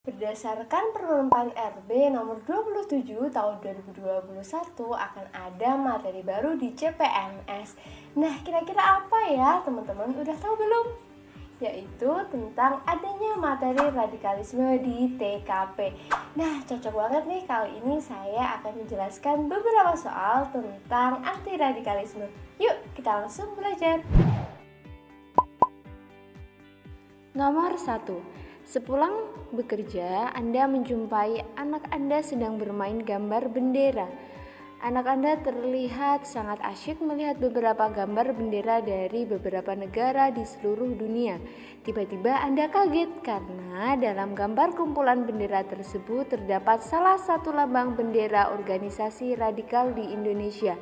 Berdasarkan Permen RB nomor 27 tahun 2021 akan ada materi baru di CPNS. Nah, kira-kira apa ya teman-teman? Udah tahu belum? Yaitu tentang adanya materi radikalisme di TKP. Nah, cocok banget nih, kali ini saya akan menjelaskan beberapa soal tentang anti radikalisme. Yuk, kita langsung belajar. Nomor 1. Sepulang bekerja, Anda menjumpai anak Anda sedang bermain gambar bendera. Anak Anda terlihat sangat asyik melihat beberapa gambar bendera dari beberapa negara di seluruh dunia. Tiba-tiba Anda kaget karena dalam gambar kumpulan bendera tersebut terdapat salah satu lambang bendera organisasi radikal di Indonesia.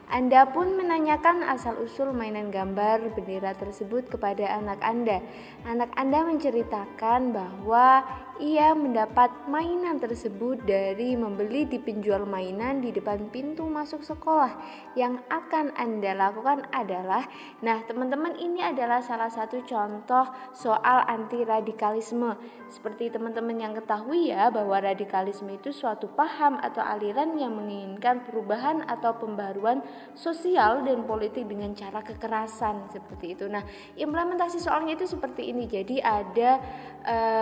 Anda pun menanyakan asal-usul mainan gambar bendera tersebut kepada anak Anda. Anak Anda menceritakan bahwa ia mendapat mainan tersebut dari membeli di penjual mainan di depan pintu masuk sekolah. Yang akan Anda lakukan adalah, nah teman-teman, ini adalah salah satu contoh soal anti radikalisme. Seperti teman-teman yang ketahui ya, bahwa radikalisme itu suatu paham atau aliran yang menginginkan perubahan atau pembaruan sosial dan politik dengan cara kekerasan, seperti itu. Nah, implementasi soalnya itu seperti ini. Jadi ada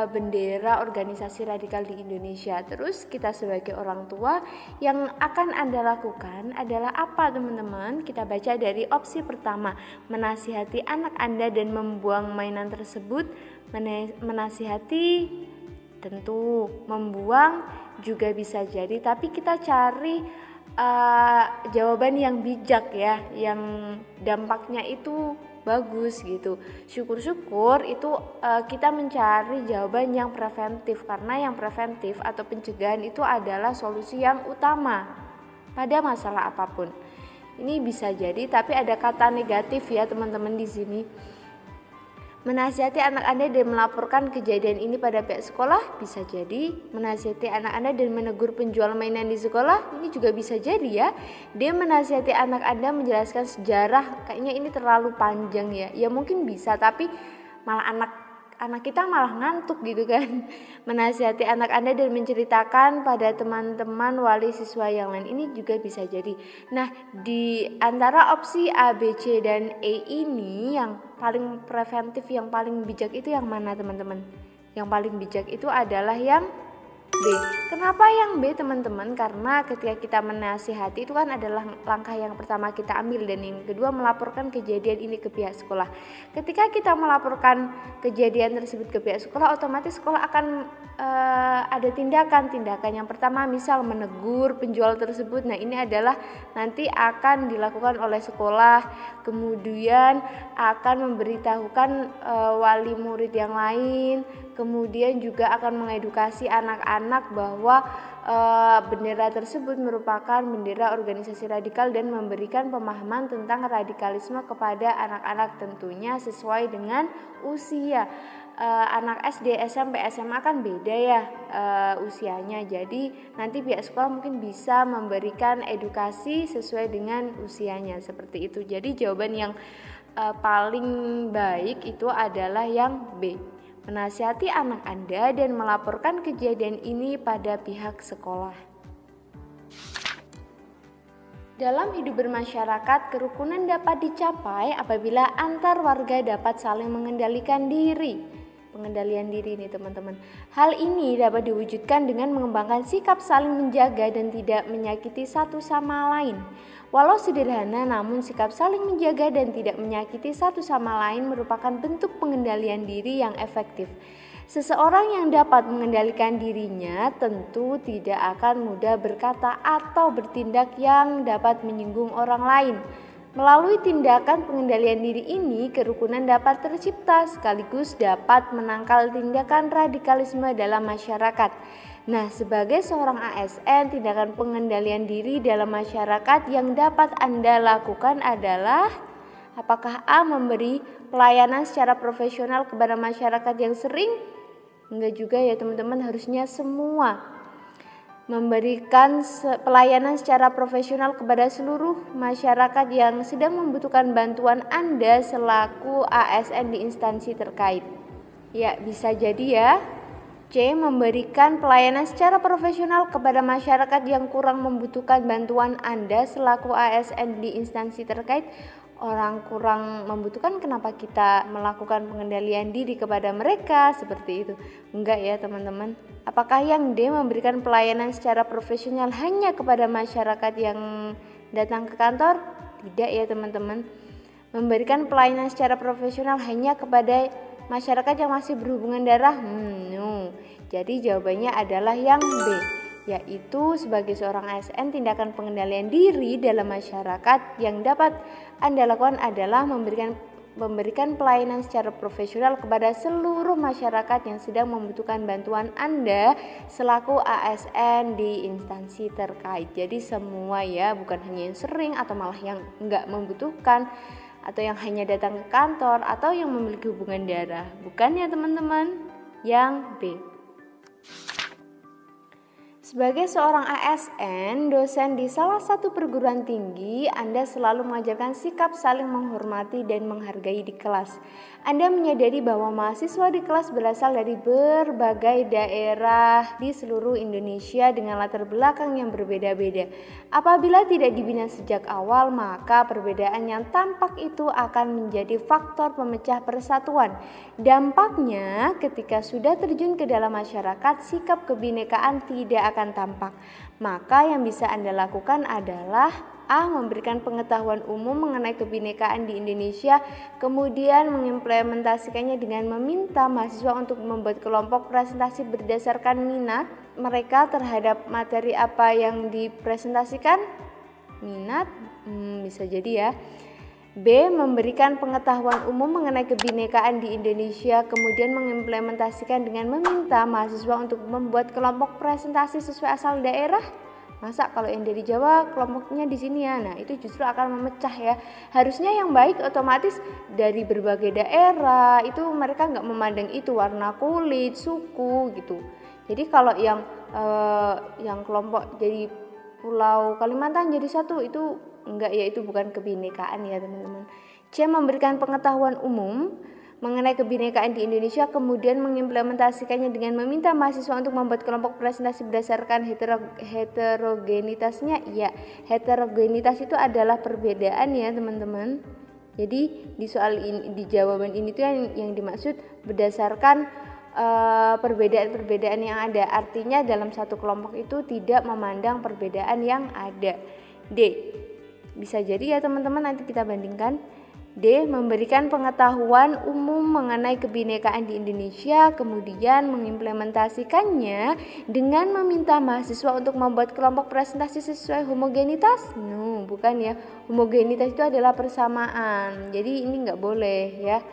bendera organisasi radikal di Indonesia. Terus kita sebagai orang tua yang akan Anda lakukan adalah apa, teman-teman? Kita baca dari opsi pertama, menasihati anak Anda dan membuang mainan tersebut. Menasihati tentu, membuang juga bisa jadi, tapi kita cari jawaban yang bijak ya, yang dampaknya itu bagus gitu. Syukur-syukur itu kita mencari jawaban yang preventif, karena yang preventif atau pencegahan itu adalah solusi yang utama pada masalah apapun. Ini bisa jadi, tapi ada kata negatif ya teman-teman di sini. Menasihati anak Anda dan melaporkan kejadian ini pada pihak sekolah bisa jadi. Menasihati anak Anda dan menegur penjual mainan di sekolah, ini juga bisa jadi ya. Dia menasihati anak Anda menjelaskan sejarah, kayaknya ini terlalu panjang ya. Ya mungkin bisa, tapi malah anak kita malah ngantuk gitu kan. Menasihati anak Anda dan menceritakan pada teman-teman wali siswa yang lain, ini juga bisa jadi. Nah, di antara opsi A, B, C, dan E ini yang paling preventif, yang paling bijak itu yang mana teman-teman? Yang paling bijak itu adalah yang B. Kenapa yang B, teman-teman? Karena ketika kita menasihati itu kan adalah langkah yang pertama kita ambil, dan yang kedua melaporkan kejadian ini ke pihak sekolah. Ketika kita melaporkan kejadian tersebut ke pihak sekolah, otomatis sekolah akan ada tindakan yang pertama, misal menegur penjual tersebut. Nah, ini adalah nanti akan dilakukan oleh sekolah, kemudian akan memberitahukan wali murid yang lain, kemudian juga akan mengedukasi anak-anak bahwa bendera tersebut merupakan bendera organisasi radikal dan memberikan pemahaman tentang radikalisme kepada anak-anak, tentunya sesuai dengan usia. Anak SD, SMP, SMA kan beda ya usianya. Jadi nanti pihak sekolah mungkin bisa memberikan edukasi sesuai dengan usianya, seperti itu. Jadi jawaban yang paling baik itu adalah yang B. Menasihati anak Anda dan melaporkan kejadian ini pada pihak sekolah. Dalam hidup bermasyarakat, kerukunan dapat dicapai apabila antar warga dapat saling mengendalikan diri. Pengendalian diri nih teman-teman. Hal ini dapat diwujudkan dengan mengembangkan sikap saling menjaga dan tidak menyakiti satu sama lain. Walau sederhana, namun sikap saling menjaga dan tidak menyakiti satu sama lain merupakan bentuk pengendalian diri yang efektif. Seseorang yang dapat mengendalikan dirinya tentu tidak akan mudah berkata atau bertindak yang dapat menyinggung orang lain. Melalui tindakan pengendalian diri ini, kerukunan dapat tercipta sekaligus dapat menangkal tindakan radikalisme dalam masyarakat. Nah, sebagai seorang ASN, tindakan pengendalian diri dalam masyarakat yang dapat Anda lakukan adalah, apakah A, memberi pelayanan secara profesional kepada masyarakat yang sering? Enggak juga ya teman-teman, harusnya semua. Memberikan pelayanan secara profesional kepada seluruh masyarakat yang sedang membutuhkan bantuan Anda selaku ASN di instansi terkait. Ya, bisa jadi ya. C. Memberikan pelayanan secara profesional kepada masyarakat yang kurang membutuhkan bantuan Anda selaku ASN di instansi terkait. Orang kurang membutuhkan, kenapa kita melakukan pengendalian diri kepada mereka seperti itu? Enggak ya teman-teman. Apakah yang D. Memberikan pelayanan secara profesional hanya kepada masyarakat yang datang ke kantor? Tidak ya teman-teman. Memberikan pelayanan secara profesional hanya kepada masyarakat yang masih berhubungan darah? No. Jadi jawabannya adalah yang B, yaitu sebagai seorang ASN, tindakan pengendalian diri dalam masyarakat yang dapat Anda lakukan adalah memberikan pelayanan secara profesional kepada seluruh masyarakat yang sedang membutuhkan bantuan Anda selaku ASN di instansi terkait. Jadi semua ya, bukan hanya yang sering atau malah yang enggak membutuhkan atau yang hanya datang ke kantor atau yang memiliki hubungan darah. Bukan ya teman-teman, yang B. Sebagai seorang ASN, dosen di salah satu perguruan tinggi, Anda selalu mengajarkan sikap saling menghormati dan menghargai di kelas. Anda menyadari bahwa mahasiswa di kelas berasal dari berbagai daerah di seluruh Indonesia dengan latar belakang yang berbeda-beda. Apabila tidak dibina sejak awal, maka perbedaan yang tampak itu akan menjadi faktor pemecah persatuan. Dampaknya, ketika sudah terjun ke dalam masyarakat, sikap kebinekaan tidak akan tampak. Maka yang bisa Anda lakukan adalah A. Memberikan pengetahuan umum mengenai kebinekaan di Indonesia, kemudian mengimplementasikannya dengan meminta mahasiswa untuk membuat kelompok presentasi berdasarkan minat mereka terhadap materi apa yang dipresentasikan. Minat, bisa jadi ya. B. Memberikan pengetahuan umum mengenai kebinekaan di Indonesia, kemudian mengimplementasikan dengan meminta mahasiswa untuk membuat kelompok presentasi sesuai asal daerah. Masa kalau yang dari Jawa kelompoknya di sini ya, nah itu justru akan memecah ya. Harusnya yang baik otomatis dari berbagai daerah, itu mereka nggak memandang itu warna kulit, suku gitu. Jadi kalau yang kelompok jadi Pulau Kalimantan jadi satu, itu enggak ya, itu bukan kebinekaan ya teman-teman. C. Memberikan pengetahuan umum mengenai kebinekaan di Indonesia, kemudian mengimplementasikannya dengan meminta mahasiswa untuk membuat kelompok presentasi berdasarkan heterogenitasnya. Ya, heterogenitas itu adalah perbedaan ya teman-teman. Jadi di soal ini, di jawaban ini tuh yang dimaksud berdasarkan perbedaan-perbedaan yang ada. Artinya dalam satu kelompok itu tidak memandang perbedaan yang ada. D. Bisa jadi ya teman-teman, nanti kita bandingkan. D. Memberikan pengetahuan umum mengenai kebinekaan di Indonesia, kemudian mengimplementasikannya dengan meminta mahasiswa untuk membuat kelompok presentasi sesuai homogenitas. No, bukan ya. Homogenitas itu adalah persamaan. Jadi ini nggak boleh ya.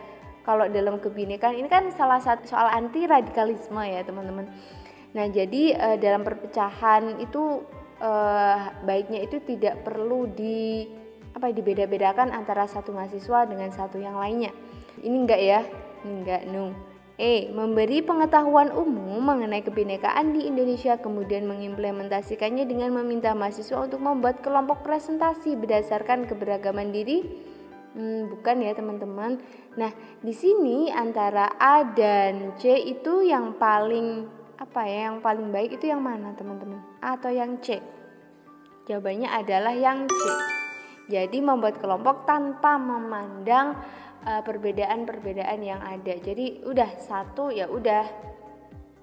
Kalau dalam kebinekaan ini kan salah satu soal anti radikalisme ya teman-teman. Nah jadi dalam perpecahan itu baiknya itu tidak perlu dibeda-bedakan antara satu mahasiswa dengan satu yang lainnya. Ini enggak ya, ini enggak, no. E. Memberi pengetahuan umum mengenai kebinekaan di Indonesia, kemudian mengimplementasikannya dengan meminta mahasiswa untuk membuat kelompok presentasi berdasarkan keberagaman diri. Bukan ya teman-teman. Nah di sini antara A dan C itu yang paling yang paling baik itu yang mana teman-teman? A atau yang C? Jawabannya adalah yang C. Jadi membuat kelompok tanpa memandang perbedaan-perbedaan yang ada. Jadi udah satu ya udah,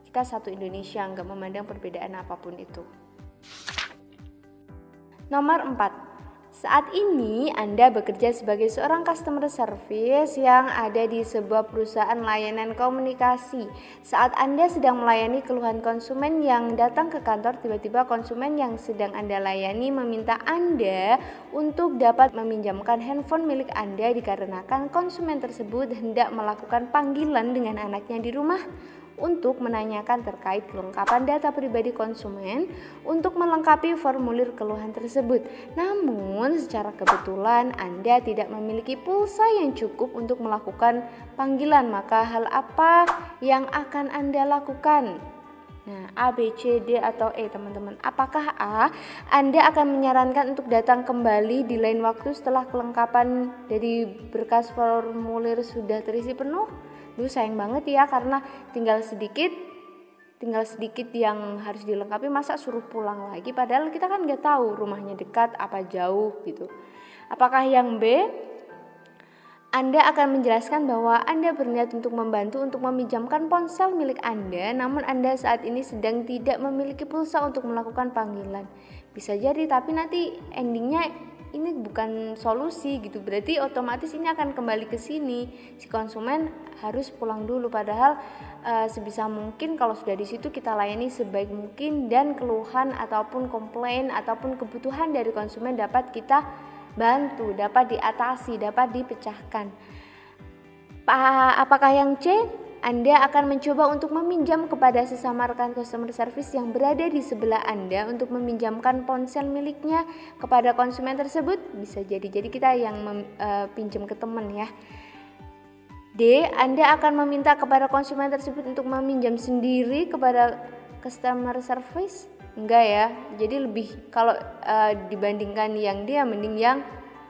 kita satu Indonesia, nggak memandang perbedaan apapun itu. Nomor 4. Saat ini Anda bekerja sebagai seorang customer service yang ada di sebuah perusahaan layanan komunikasi. Saat Anda sedang melayani keluhan konsumen yang datang ke kantor, tiba-tiba konsumen yang sedang Anda layani meminta Anda untuk dapat meminjamkan handphone milik Anda dikarenakan konsumen tersebut hendak melakukan panggilan dengan anaknya di rumah untuk menanyakan terkait kelengkapan data pribadi konsumen untuk melengkapi formulir keluhan tersebut. Namun secara kebetulan Anda tidak memiliki pulsa yang cukup untuk melakukan panggilan, maka hal apa yang akan Anda lakukan? Nah, A, B, C, D, atau E teman-teman. Apakah A, Anda akan menyarankan untuk datang kembali di lain waktu setelah kelengkapan dari berkas formulir sudah terisi penuh? Sayang banget ya karena tinggal sedikit tinggal sedikit yang harus dilengkapi, masa suruh pulang lagi, padahal kita kan nggak tahu rumahnya dekat apa jauh gitu. Apakah yang B? Anda akan menjelaskan bahwa Anda berniat untuk membantu untuk meminjamkan ponsel milik Anda, namun Anda saat ini sedang tidak memiliki pulsa untuk melakukan panggilan. Bisa jadi, tapi nanti endingnya ini bukan solusi gitu. Berarti otomatis ini akan kembali ke sini. Si konsumen harus pulang dulu, padahal sebisa mungkin kalau sudah di situ kita layani sebaik mungkin, dan keluhan ataupun komplain ataupun kebutuhan dari konsumen dapat kita bantu, dapat diatasi, dapat dipecahkan. Apakah yang C? Anda akan mencoba untuk meminjam kepada sesama rekan customer service yang berada di sebelah Anda untuk meminjamkan ponsel miliknya kepada konsumen tersebut. Bisa jadi kita yang pinjam ke teman ya. D. Anda akan meminta kepada konsumen tersebut untuk meminjam sendiri kepada customer service. Enggak ya, jadi lebih kalau dibandingkan yang dia mending yang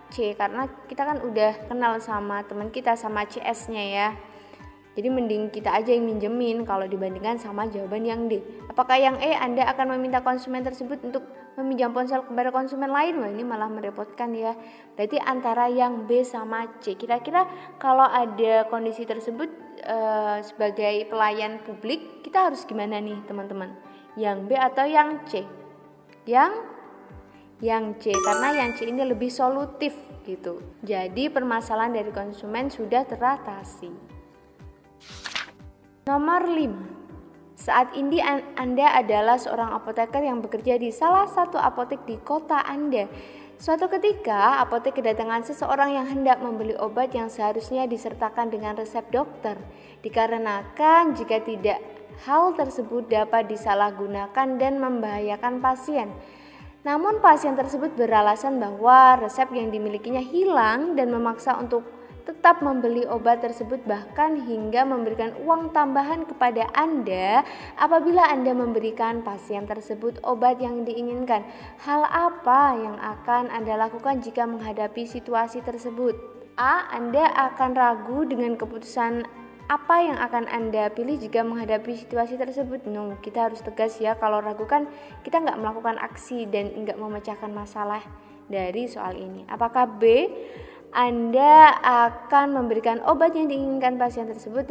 C, karena kita kan udah kenal sama teman kita, sama CS-nya ya. Jadi mending kita aja yang minjemin kalau dibandingkan sama jawaban yang D. Apakah yang E? Anda akan meminta konsumen tersebut untuk meminjam ponsel kepada konsumen lain? Wah, ini malah merepotkan ya. Berarti antara yang B sama C. Kira-kira kalau ada kondisi tersebut sebagai pelayan publik, kita harus gimana nih teman-teman? Yang B atau yang C? Yang C, karena yang C ini lebih solutif gitu. Jadi permasalahan dari konsumen sudah teratasi. Nomor 5. Saat ini Anda adalah seorang apoteker yang bekerja di salah satu apotek di kota Anda. Suatu ketika, apotek kedatangan seseorang yang hendak membeli obat yang seharusnya disertakan dengan resep dokter. Dikarenakan jika tidak, hal tersebut dapat disalahgunakan dan membahayakan pasien. Namun pasien tersebut beralasan bahwa resep yang dimilikinya hilang dan memaksa untuk tetap membeli obat tersebut, bahkan hingga memberikan uang tambahan kepada Anda apabila Anda memberikan pasien tersebut obat yang diinginkan. Hal apa yang akan Anda lakukan jika menghadapi situasi tersebut? A. Anda akan ragu dengan keputusan apa yang akan Anda pilih jika menghadapi situasi tersebut? No, kita harus tegas ya. Kalau ragu kan kita nggak melakukan aksi dan nggak memecahkan masalah dari soal ini. Apakah B? Anda akan memberikan obat yang diinginkan pasien tersebut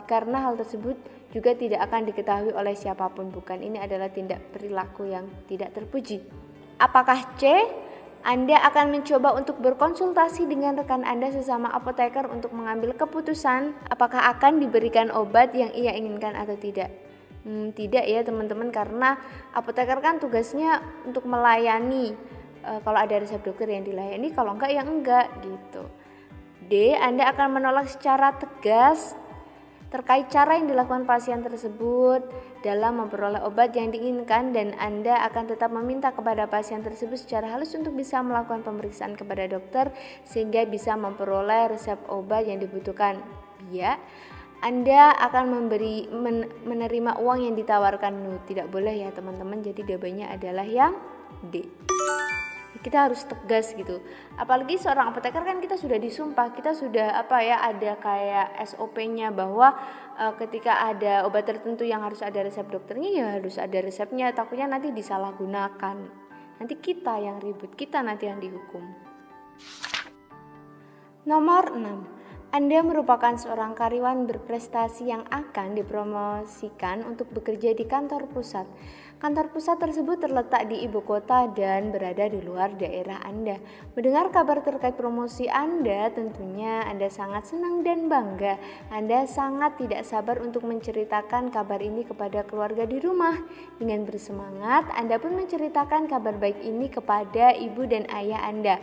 karena hal tersebut juga tidak akan diketahui oleh siapapun. Bukan, ini adalah tindak perilaku yang tidak terpuji. Apakah C? Anda akan mencoba untuk berkonsultasi dengan rekan Anda sesama apoteker untuk mengambil keputusan apakah akan diberikan obat yang ia inginkan atau tidak. Tidak ya teman-teman, karena apoteker kan tugasnya untuk melayani. Kalau ada resep dokter yang dilayani, kalau enggak ya enggak gitu. D. Anda akan menolak secara tegas terkait cara yang dilakukan pasien tersebut dalam memperoleh obat yang diinginkan, dan Anda akan tetap meminta kepada pasien tersebut secara halus untuk bisa melakukan pemeriksaan kepada dokter sehingga bisa memperoleh resep obat yang dibutuhkan. Ya, Anda akan menerima uang yang ditawarkan. Tidak boleh ya teman-teman, jadi jawabannya adalah yang D. Kita harus tegas gitu. Apalagi seorang apoteker kan kita sudah disumpah, kita sudah ada kayak SOP-nya bahwa ketika ada obat tertentu yang harus ada resep dokternya, ya harus ada resepnya. Takutnya nanti disalahgunakan. Nanti kita yang ribut, kita nanti yang dihukum. Nomor 6. Anda merupakan seorang karyawan berprestasi yang akan dipromosikan untuk bekerja di kantor pusat. Kantor pusat tersebut terletak di ibu kota dan berada di luar daerah Anda. Mendengar kabar terkait promosi Anda, tentunya Anda sangat senang dan bangga. Anda sangat tidak sabar untuk menceritakan kabar ini kepada keluarga di rumah. Dengan bersemangat, Anda pun menceritakan kabar baik ini kepada ibu dan ayah Anda.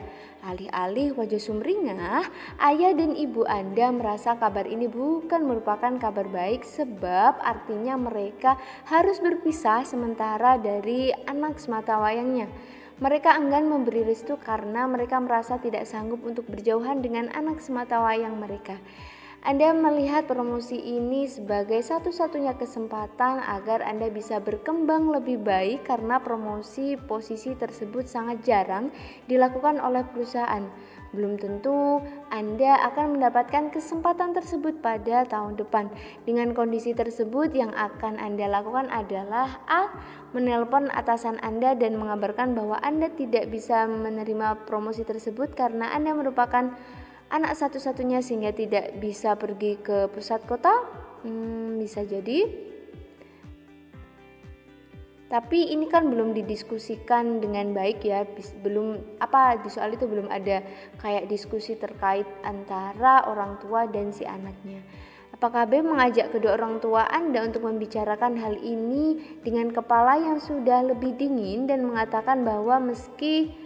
Alih-alih wajah sumringah, ayah dan ibu Anda merasa kabar ini bukan merupakan kabar baik, sebab artinya mereka harus berpisah sementara dari anak sematawayangnya. Mereka enggan memberi restu karena mereka merasa tidak sanggup untuk berjauhan dengan anak sematawayang mereka. Anda melihat promosi ini sebagai satu-satunya kesempatan agar Anda bisa berkembang lebih baik karena promosi posisi tersebut sangat jarang dilakukan oleh perusahaan. Belum tentu Anda akan mendapatkan kesempatan tersebut pada tahun depan. Dengan kondisi tersebut, yang akan Anda lakukan adalah A. Menelpon atasan Anda dan mengabarkan bahwa Anda tidak bisa menerima promosi tersebut karena Anda merupakan anak satu-satunya sehingga tidak bisa pergi ke pusat kota. Bisa jadi. Tapi ini kan belum didiskusikan dengan baik ya. Di soal itu belum ada kayak diskusi terkait antara orang tua dan si anaknya. Apakah B. Mengajak kedua orang tua Anda untuk membicarakan hal ini dengan kepala yang sudah lebih dingin dan mengatakan bahwa meski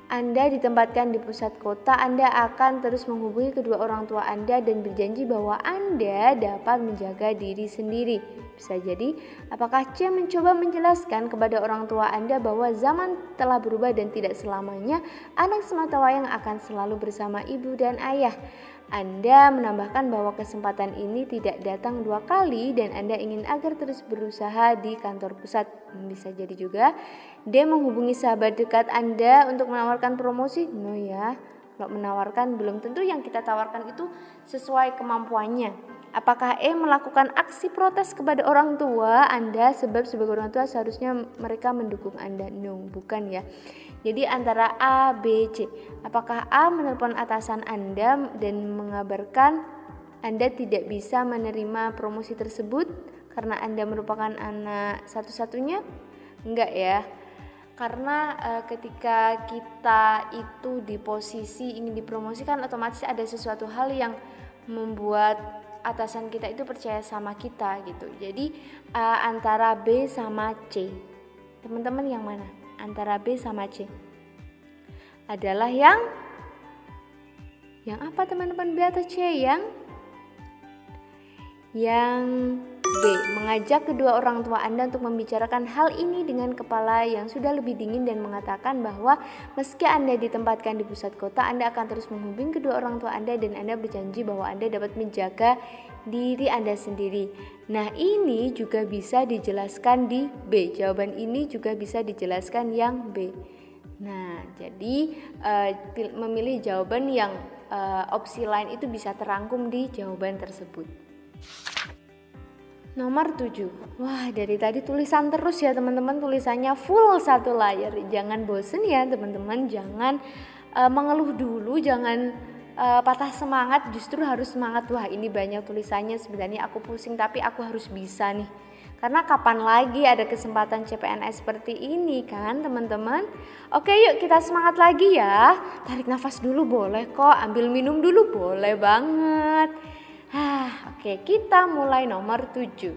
Anda ditempatkan di pusat kota, Anda akan terus menghubungi kedua orang tua Anda dan berjanji bahwa Anda dapat menjaga diri sendiri. Bisa jadi, apakah C. Mencoba menjelaskan kepada orang tua Anda bahwa zaman telah berubah dan tidak selamanya anak sematawayang akan selalu bersama ibu dan ayah. Anda menambahkan bahwa kesempatan ini tidak datang 2 kali dan Anda ingin agar terus berusaha di kantor pusat. Bisa jadi juga D. Menghubungi sahabat dekat Anda untuk menawarkan promosi. No ya, kalau menawarkan belum tentu yang kita tawarkan itu sesuai kemampuannya. Apakah E. Melakukan aksi protes kepada orang tua Anda sebab sebagai orang tua seharusnya mereka mendukung Anda? No, bukan ya. Jadi antara A, B, C. Apakah A. Menelpon atasan Anda dan mengabarkan Anda tidak bisa menerima promosi tersebut karena Anda merupakan anak satu-satunya? Enggak ya. Karena ketika kita itu di posisi ingin dipromosikan, otomatis ada sesuatu hal yang membuat atasan kita itu percaya sama kita gitu. Jadi antara B sama C. Teman-teman yang mana? Antara B sama C. Adalah yang apa teman-teman? B atau C? Yang B. Mengajak kedua orang tua Anda untuk membicarakan hal ini dengan kepala yang sudah lebih dingin dan mengatakan bahwa meski Anda ditempatkan di pusat kota, Anda akan terus menghubungi kedua orang tua Anda dan Anda berjanji bahwa Anda dapat menjaga diri Anda sendiri. Nah, ini juga bisa dijelaskan di B. Jawaban ini juga bisa dijelaskan yang B. Nah, jadi memilih jawaban yang opsi lain itu bisa terangkum di jawaban tersebut. Nomor 7. Wah, dari tadi tulisan terus ya teman-teman, tulisannya full 1 layar. Jangan bosen ya teman-teman, jangan mengeluh dulu, jangan patah semangat, justru harus semangat. Wah, ini banyak tulisannya, sebenarnya aku pusing tapi aku harus bisa nih. Karena kapan lagi ada kesempatan CPNS seperti ini kan teman-teman. Oke, yuk kita semangat lagi ya. Tarik nafas dulu boleh kok, ambil minum dulu boleh banget. Oke, kita mulai nomor 7.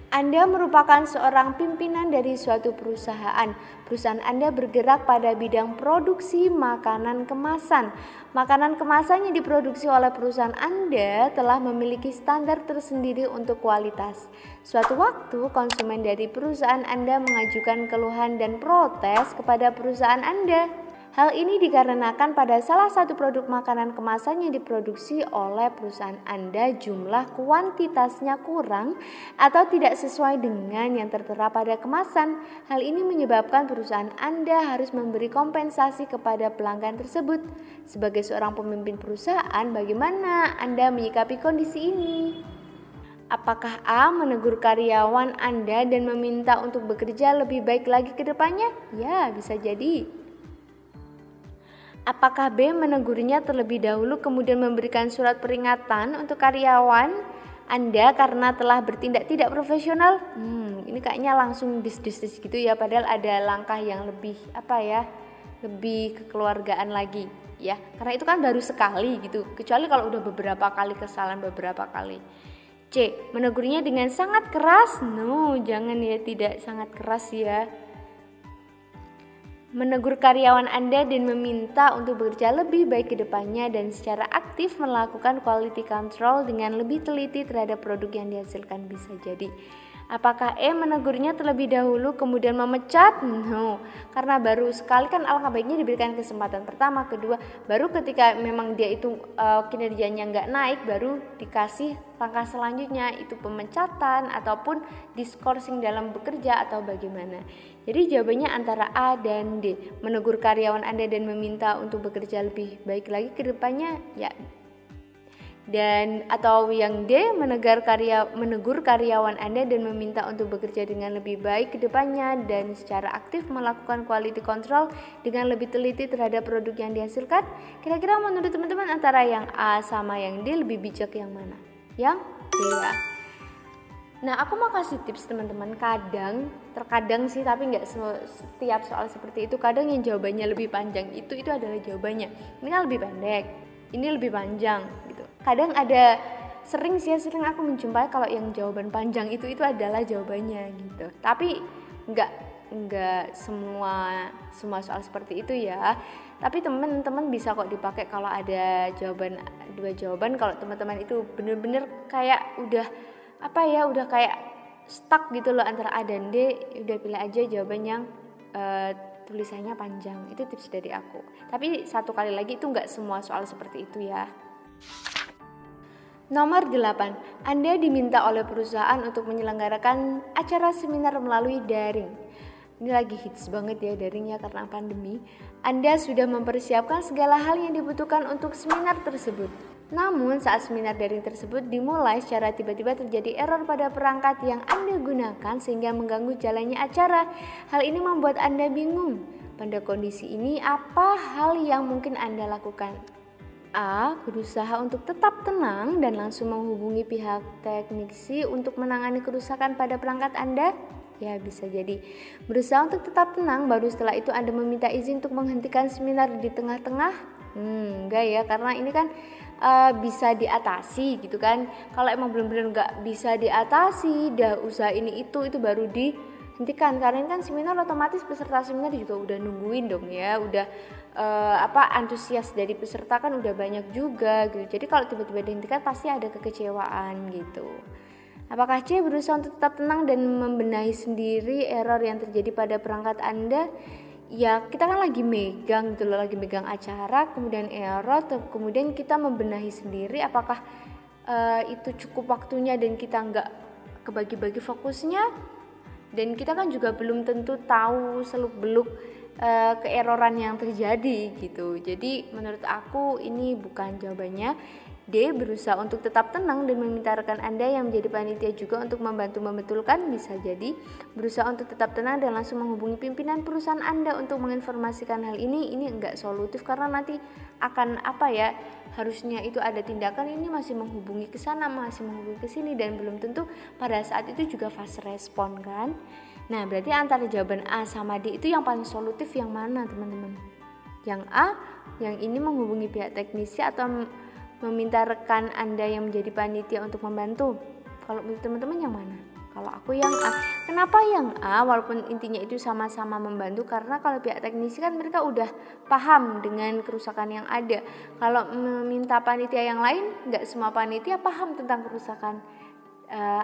Anda merupakan seorang pimpinan dari suatu perusahaan. Perusahaan Anda bergerak pada bidang produksi makanan kemasan. Makanan kemasan yang diproduksi oleh perusahaan Anda telah memiliki standar tersendiri untuk kualitas. Suatu waktu, konsumen dari perusahaan Anda mengajukan keluhan dan protes kepada perusahaan Anda. Hal ini dikarenakan pada salah satu produk makanan kemasan yang diproduksi oleh perusahaan Anda jumlah kuantitasnya kurang atau tidak sesuai dengan yang tertera pada kemasan. Hal ini menyebabkan perusahaan Anda harus memberi kompensasi kepada pelanggan tersebut. Sebagai seorang pemimpin perusahaan, bagaimana Anda menyikapi kondisi ini? Apakah A. Menegur karyawan Anda dan meminta untuk bekerja lebih baik lagi ke depannya? Ya, bisa jadi. Apakah B. Menegurnya terlebih dahulu kemudian memberikan surat peringatan untuk karyawan Anda karena telah bertindak tidak profesional? Ini kayaknya langsung dis gitu ya, padahal ada langkah yang lebih lebih kekeluargaan lagi ya. Karena itu kan baru sekali gitu. Kecuali kalau udah beberapa kali kesalahan beberapa kali. C. Menegurnya dengan sangat keras? No, jangan ya, tidak sangat keras ya. Menegur karyawan Anda dan meminta untuk bekerja lebih baik ke depannya dan secara aktif melakukan quality control dengan lebih teliti terhadap produk yang dihasilkan. Bisa jadi. Apakah E menegurnya terlebih dahulu kemudian memecat? No, karena baru sekali kan alangkah baiknya diberikan kesempatan pertama, kedua, baru ketika memang dia itu kinerjanya nggak naik, baru dikasih langkah selanjutnya, itu pemecatan ataupun diskorsing dalam bekerja atau bagaimana. Jadi jawabannya antara A dan D, menegur karyawan Anda dan meminta untuk bekerja lebih baik lagi ke depannya, ya. Dan atau yang D, menegur karyawan Anda dan meminta untuk bekerja dengan lebih baik ke depannya dan secara aktif melakukan quality control dengan lebih teliti terhadap produk yang dihasilkan. Kira-kira menurut teman-teman antara yang A sama yang D lebih bijak yang mana? Yang D ya. Nah, aku mau kasih tips teman-teman. Terkadang sih, tapi nggak setiap soal seperti itu. Kadang yang jawabannya lebih panjang itu adalah jawabannya. Ini kan lebih pendek, ini lebih panjang gitu. Kadang sering aku menjumpai kalau yang jawaban panjang itu adalah jawabannya gitu. Tapi nggak semua soal seperti itu ya. Tapi teman-teman bisa kok dipakai kalau ada dua jawaban. Kalau teman-teman itu bener-bener kayak udah kayak stuck gitu loh antara A dan D, udah pilih aja jawaban yang tulisannya panjang. Itu tips dari aku. Tapi satu kali lagi, itu nggak semua soal seperti itu ya. Nomor 8, Anda diminta oleh perusahaan untuk menyelenggarakan acara seminar melalui daring. Ini lagi hits banget ya daring ya karena pandemi. Anda sudah mempersiapkan segala hal yang dibutuhkan untuk seminar tersebut. Namun saat seminar daring tersebut dimulai, secara tiba-tiba terjadi error pada perangkat yang Anda gunakan sehingga mengganggu jalannya acara. Hal ini membuat Anda bingung. Pada kondisi ini, apa hal yang mungkin Anda lakukan? A. Berusaha untuk tetap tenang dan langsung menghubungi pihak teknisi untuk menangani kerusakan pada perangkat Anda. Ya, bisa jadi berusaha untuk tetap tenang, baru setelah itu Anda meminta izin untuk menghentikan seminar di tengah-tengah. Enggak ya, karena ini kan bisa diatasi gitu kan. Kalau emang benar-benar nggak bisa diatasi, usaha ini itu baru dihentikan. Karena ini kan seminar, otomatis peserta seminar juga udah nungguin dong ya, udah antusias dari peserta kan udah banyak juga gitu. Jadi kalau tiba-tiba dihentikan pasti ada kekecewaan gitu. Apakah C. Berusaha untuk tetap tenang dan membenahi sendiri error yang terjadi pada perangkat Anda? Ya, kita kan lagi megang acara, kemudian error, kemudian kita membenahi sendiri. Apakah itu cukup waktunya dan kita nggak kebagi-bagi fokusnya? Dan kita kan juga belum tentu tahu seluk-beluk keeroran yang terjadi gitu. Jadi menurut aku ini bukan jawabannya. D. Berusaha untuk tetap tenang dan meminta rekan Anda yang menjadi panitia juga untuk membantu membetulkan. Bisa jadi berusaha untuk tetap tenang dan langsung menghubungi pimpinan perusahaan Anda untuk menginformasikan hal ini. Ini enggak solutif karena nanti akan harusnya itu ada tindakan, ini masih menghubungi ke sana, masih menghubungi ke sini, dan belum tentu pada saat itu juga fase respon kan. Nah, berarti antara jawaban A sama D itu yang paling solutif yang mana teman-teman? Yang A, yang ini menghubungi pihak teknisi atau meminta rekan Anda yang menjadi panitia untuk membantu? Kalau menurut teman-teman yang mana? Kalau aku yang A. Kenapa yang A? Walaupun intinya itu sama-sama membantu, karena kalau pihak teknisi kan mereka udah paham dengan kerusakan yang ada. Kalau meminta panitia yang lain, nggak semua panitia paham tentang kerusakan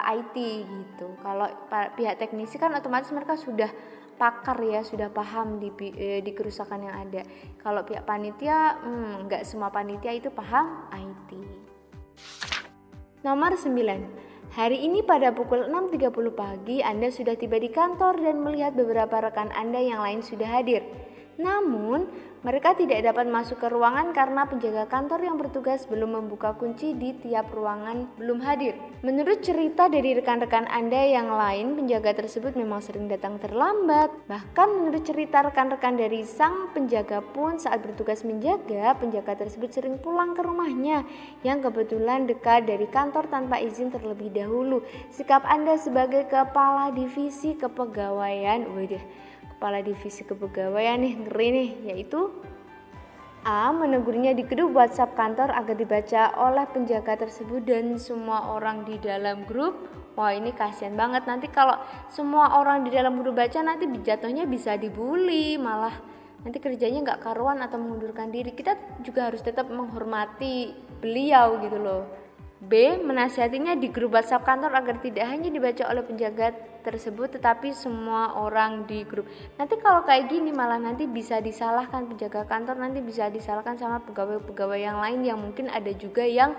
IT gitu. Kalau pihak teknisi kan otomatis mereka sudah pakar ya, sudah paham di kerusakan yang ada. Kalau pihak panitia, nggak semua panitia itu paham IT. Nomor 9. Hari ini pada pukul 6.30 pagi Anda sudah tiba di kantor dan melihat beberapa rekan Anda yang lain sudah hadir. Namun, mereka tidak dapat masuk ke ruangan karena penjaga kantor yang bertugas belum membuka kunci di tiap ruangan belum hadir. Menurut cerita dari rekan-rekan Anda yang lain, penjaga tersebut memang sering datang terlambat. Bahkan menurut cerita rekan-rekan dari sang penjaga pun, saat bertugas menjaga, penjaga tersebut sering pulang ke rumahnya yang kebetulan dekat dari kantor tanpa izin terlebih dahulu. Sikap Anda sebagai kepala divisi kepegawaian, kepala divisi kepegawaian nih, ngeri nih, yaitu A. Menegurnya di grup WhatsApp kantor agar dibaca oleh penjaga tersebut dan semua orang di dalam grup. Wah, ini kasihan banget, nanti kalau semua orang di dalam grup baca nanti jatuhnya bisa dibully, malah nanti kerjanya nggak karuan atau mengundurkan diri. Kita juga harus tetap menghormati beliau gitu loh. B. Menasihatinya di grup WhatsApp kantor agar tidak hanya dibaca oleh penjaga tersebut tetapi semua orang di grup. Nanti kalau kayak gini malah nanti bisa disalahkan penjaga kantor, nanti bisa disalahkan sama pegawai-pegawai yang lain yang mungkin ada juga yang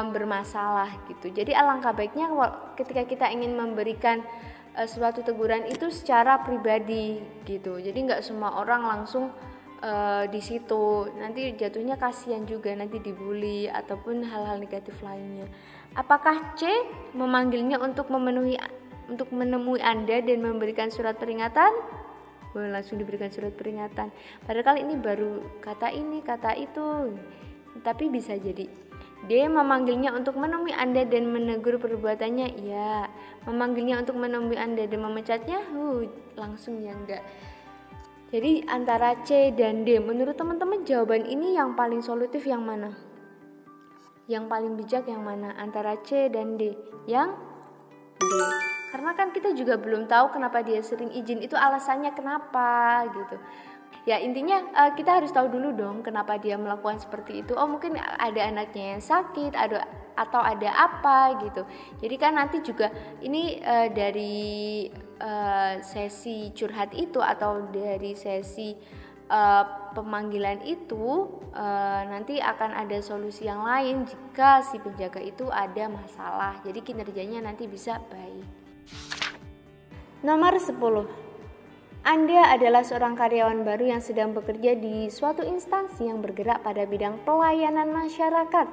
bermasalah gitu. Jadi alangkah baiknya ketika kita ingin memberikan suatu teguran itu secara pribadi gitu. Jadi nggak semua orang langsung di situ, nanti jatuhnya kasihan juga, nanti dibully ataupun hal-hal negatif lainnya. Apakah C. Memanggilnya untuk menemui Anda dan memberikan surat peringatan? Langsung diberikan surat peringatan. Padahal ini baru kata ini, kata itu. Tapi bisa jadi D. Memanggilnya untuk menemui Anda dan menegur perbuatannya. Iya. Memanggilnya untuk menemui Anda dan memecatnya? Langsung ya enggak. Jadi antara C dan D, menurut teman-teman jawaban ini yang paling solutif yang mana? Yang paling bijak yang mana? Antara C dan D? Yang D. Karena kan kita juga belum tahu kenapa dia sering izin, itu alasannya kenapa gitu. Ya intinya kita harus tahu dulu dong kenapa dia melakukan seperti itu. Oh mungkin ada anaknya yang sakit, atau ada apa gitu. Jadi kan nanti juga ini dari sesi curhat itu atau dari sesi pemanggilan itu nanti akan ada solusi yang lain jika si penjaga itu ada masalah. Jadi kinerjanya nanti bisa baik. Nomor 10. Anda adalah seorang karyawan baru yang sedang bekerja di suatu instansi yang bergerak pada bidang pelayanan masyarakat.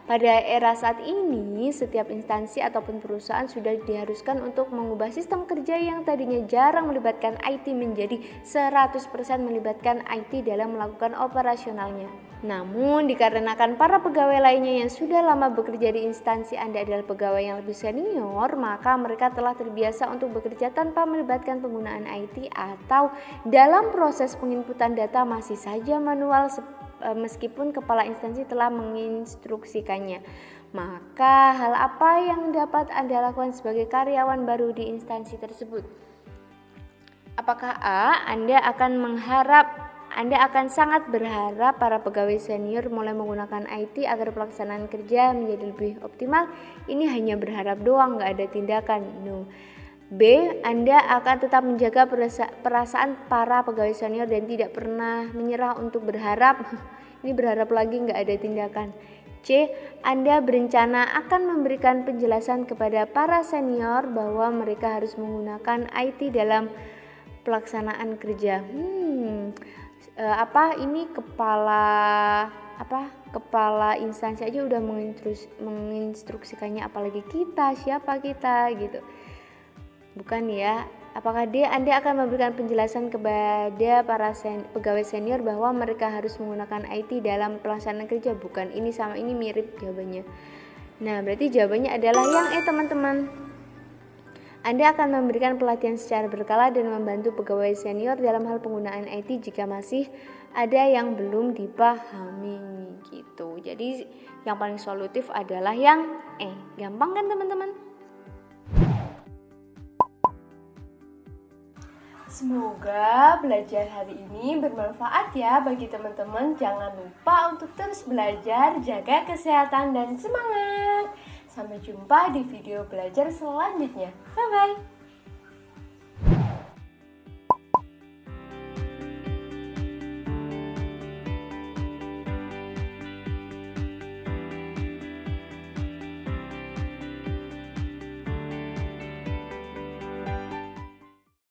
Pada era saat ini, setiap instansi ataupun perusahaan sudah diharuskan untuk mengubah sistem kerja yang tadinya jarang melibatkan IT menjadi 100% melibatkan IT dalam melakukan operasionalnya. Namun, dikarenakan para pegawai lainnya yang sudah lama bekerja di instansi Anda adalah pegawai yang lebih senior, maka mereka telah terbiasa untuk bekerja tanpa melibatkan penggunaan IT atau dalam proses penginputan data masih saja manual meskipun kepala instansi telah menginstruksikannya. Maka hal apa yang dapat Anda lakukan sebagai karyawan baru di instansi tersebut? Apakah A. Anda akan sangat berharap para pegawai senior mulai menggunakan IT agar pelaksanaan kerja menjadi lebih optimal? Ini hanya berharap doang, gak ada tindakan. No. B. Anda akan tetap menjaga perasaan para pegawai senior dan tidak pernah menyerah untuk berharap. Ini berharap lagi gak ada tindakan. C. Anda berencana akan memberikan penjelasan kepada para senior bahwa mereka harus menggunakan IT dalam pelaksanaan kerja. Ini kepala instansi aja udah menginstruksikannya, apalagi siapa kita gitu. Bukan ya. Apakah D. Anda akan memberikan penjelasan kepada para pegawai senior bahwa mereka harus menggunakan IT dalam pelaksanaan kerja? Bukan, ini sama ini mirip jawabannya. Nah, berarti jawabannya adalah yang teman-teman. Anda akan memberikan pelatihan secara berkala dan membantu pegawai senior dalam hal penggunaan IT jika masih ada yang belum dipahami gitu. Jadi yang paling solutif adalah yang E. Gampang kan teman-teman? Semoga belajar hari ini bermanfaat ya bagi teman-teman. Jangan lupa untuk terus belajar, jaga kesehatan dan semangat. Sampai jumpa di video belajar selanjutnya. Bye-bye.